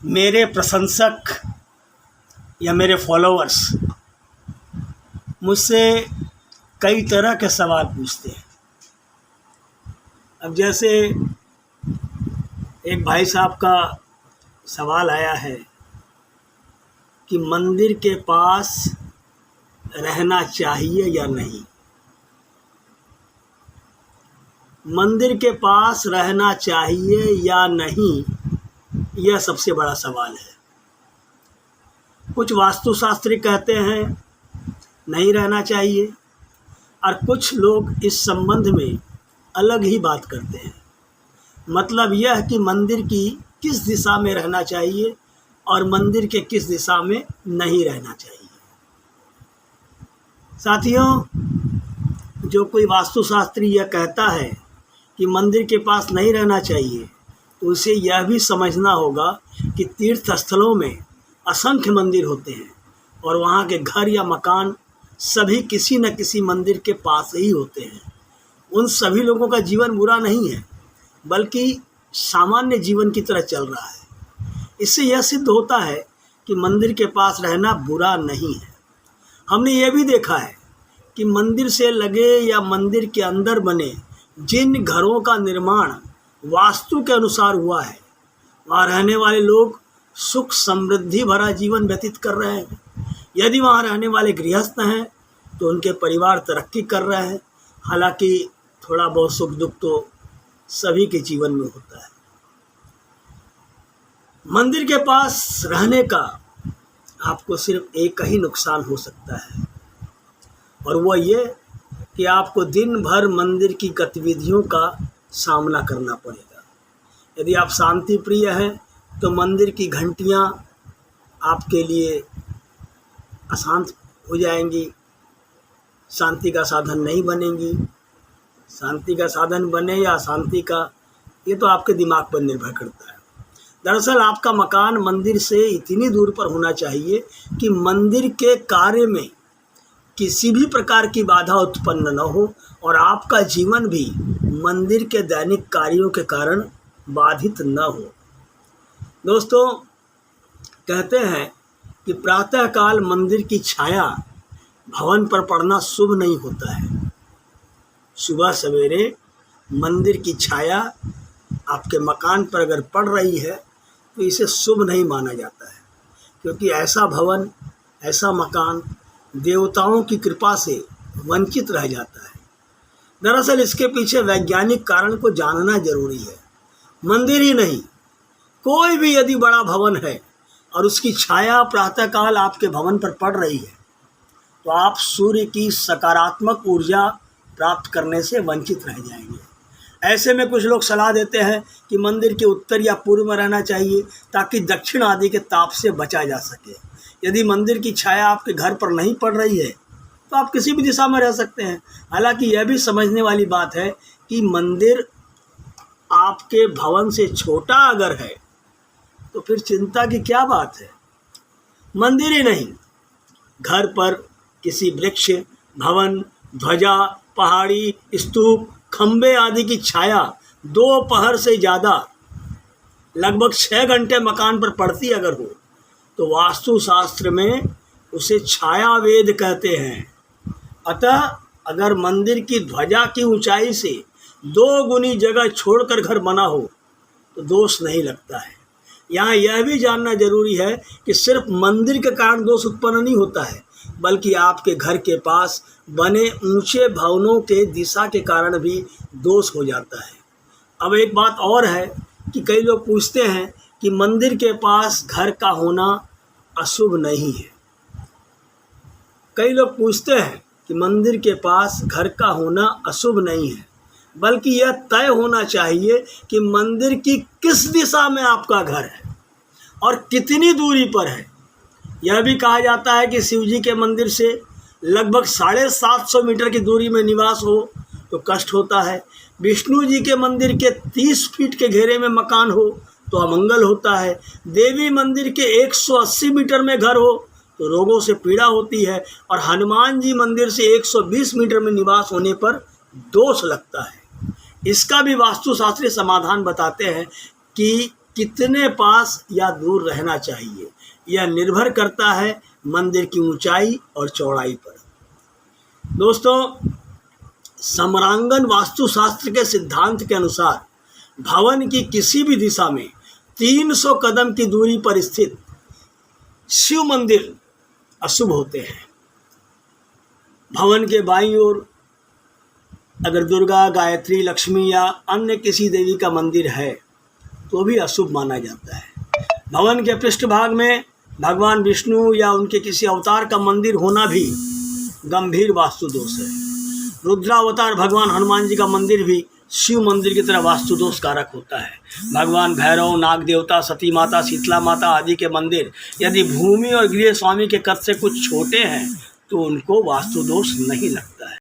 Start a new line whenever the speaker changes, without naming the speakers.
मेरे प्रशंसक या मेरे फॉलोअर्स मुझसे कई तरह के सवाल पूछते हैं। अब जैसे एक भाई साहब का सवाल आया है कि मंदिर के पास रहना चाहिए या नहीं। मंदिर के पास रहना चाहिए या नहीं, यह सबसे बड़ा सवाल है। कुछ वास्तुशास्त्री कहते हैं नहीं रहना चाहिए, और कुछ लोग इस संबंध में अलग ही बात करते हैं। मतलब यह कि मंदिर की किस दिशा में रहना चाहिए और मंदिर के किस दिशा में नहीं रहना चाहिए। साथियों, जो कोई वास्तुशास्त्री यह कहता है कि मंदिर के पास नहीं रहना चाहिए, तो उसे यह भी समझना होगा कि तीर्थ स्थलों में असंख्य मंदिर होते हैं और वहाँ के घर या मकान सभी किसी न किसी मंदिर के पास ही होते हैं। उन सभी लोगों का जीवन बुरा नहीं है, बल्कि सामान्य जीवन की तरह चल रहा है। इससे यह सिद्ध होता है कि मंदिर के पास रहना बुरा नहीं है। हमने यह भी देखा है कि मंदिर से लगे या मंदिर के अंदर बने जिन घरों का निर्माण वास्तु के अनुसार हुआ है, वहाँ रहने वाले लोग सुख समृद्धि भरा जीवन व्यतीत कर रहे हैं। यदि वहाँ रहने वाले गृहस्थ हैं तो उनके परिवार तरक्की कर रहे हैं। हालांकि थोड़ा बहुत सुख दुख तो सभी के जीवन में होता है। मंदिर के पास रहने का आपको सिर्फ एक ही नुकसान हो सकता है, और वो ये कि आपको दिन भर मंदिर की गतिविधियों का सामना करना पड़ेगा। यदि आप शांति प्रिय हैं तो मंदिर की घंटियाँ आपके लिए अशांत हो जाएंगी, शांति का साधन नहीं बनेंगी। शांति का साधन बने या अशांति का, ये तो आपके दिमाग पर निर्भर करता है। दरअसल आपका मकान मंदिर से इतनी दूर पर होना चाहिए कि मंदिर के कार्य में किसी भी प्रकार की बाधा उत्पन्न न हो और आपका जीवन भी मंदिर के दैनिक कार्यों के कारण बाधित न हो। दोस्तों, कहते हैं कि प्रातःकाल मंदिर की छाया भवन पर पड़ना शुभ नहीं होता है। सुबह सवेरे मंदिर की छाया आपके मकान पर अगर पड़ रही है तो इसे शुभ नहीं माना जाता है, क्योंकि ऐसा भवन, ऐसा मकान देवताओं की कृपा से वंचित रह जाता है। दरअसल इसके पीछे वैज्ञानिक कारण को जानना जरूरी है। मंदिर ही नहीं, कोई भी यदि बड़ा भवन है और उसकी छाया प्रातःकाल आपके भवन पर पड़ रही है, तो आप सूर्य की सकारात्मक ऊर्जा प्राप्त करने से वंचित रह जाएंगे। ऐसे में कुछ लोग सलाह देते हैं कि मंदिर के उत्तर या पूर्व में रहना चाहिए ताकि दक्षिण आदि के ताप से बचा जा सके। यदि मंदिर की छाया आपके घर पर नहीं पड़ रही है तो आप किसी भी दिशा में रह सकते हैं। हालांकि यह भी समझने वाली बात है कि मंदिर आपके भवन से छोटा अगर है तो फिर चिंता की क्या बात है। मंदिर ही नहीं, घर पर किसी वृक्ष, भवन, ध्वजा, पहाड़ी, स्तूप, खंबे आदि की छाया दोपहर से ज़्यादा लगभग 6 घंटे मकान पर पड़ती अगर हो तो वास्तुशास्त्र में उसे छाया वेद कहते हैं। अतः अगर मंदिर की ध्वजा की ऊंचाई से 2 गुनी जगह छोड़कर घर बना हो तो दोष नहीं लगता है। यहाँ यह भी जानना जरूरी है कि सिर्फ मंदिर के कारण दोष उत्पन्न नहीं होता है, बल्कि आपके घर के पास बने ऊंचे भवनों के दिशा के कारण भी दोष हो जाता है। अब एक बात और है कि कई लोग पूछते हैं कि मंदिर के पास घर का होना अशुभ नहीं है। कई लोग पूछते हैं कि मंदिर के पास घर का होना अशुभ नहीं है, बल्कि यह तय होना चाहिए कि मंदिर की किस दिशा में आपका घर है और कितनी दूरी पर है। यह भी कहा जाता है कि शिव जी के मंदिर से लगभग 750 मीटर की दूरी में निवास हो तो कष्ट होता है। विष्णु जी के मंदिर के 30 फीट के घेरे में मकान हो तो अमंगल होता है। देवी मंदिर के 180 मीटर में घर हो तो रोगों से पीड़ा होती है, और हनुमान जी मंदिर से 120 मीटर में निवास होने पर दोष लगता है। इसका भी वास्तुशास्त्री समाधान बताते हैं कि कितने पास या दूर रहना चाहिए, यह निर्भर करता है मंदिर की ऊंचाई और चौड़ाई पर। दोस्तों, समरांगन वास्तुशास्त्र के सिद्धांत के अनुसार भवन की किसी भी दिशा में 300 कदम की दूरी पर स्थित शिव मंदिर अशुभ होते हैं। भवन के बाईं ओर अगर दुर्गा, गायत्री, लक्ष्मी या अन्य किसी देवी का मंदिर है तो भी अशुभ माना जाता है। भवन के पृष्ठभाग में भगवान विष्णु या उनके किसी अवतार का मंदिर होना भी गंभीर वास्तु दोष है। रुद्रावतार भगवान हनुमान जी का मंदिर भी शिव मंदिर की तरह वास्तु दोष कारक होता है। भगवान भैरव, नाग देवता, सती माता, शीतला माता आदि के मंदिर यदि भूमि और गृह स्वामी के कद से कुछ छोटे हैं तो उनको वास्तु दोष नहीं लगता है।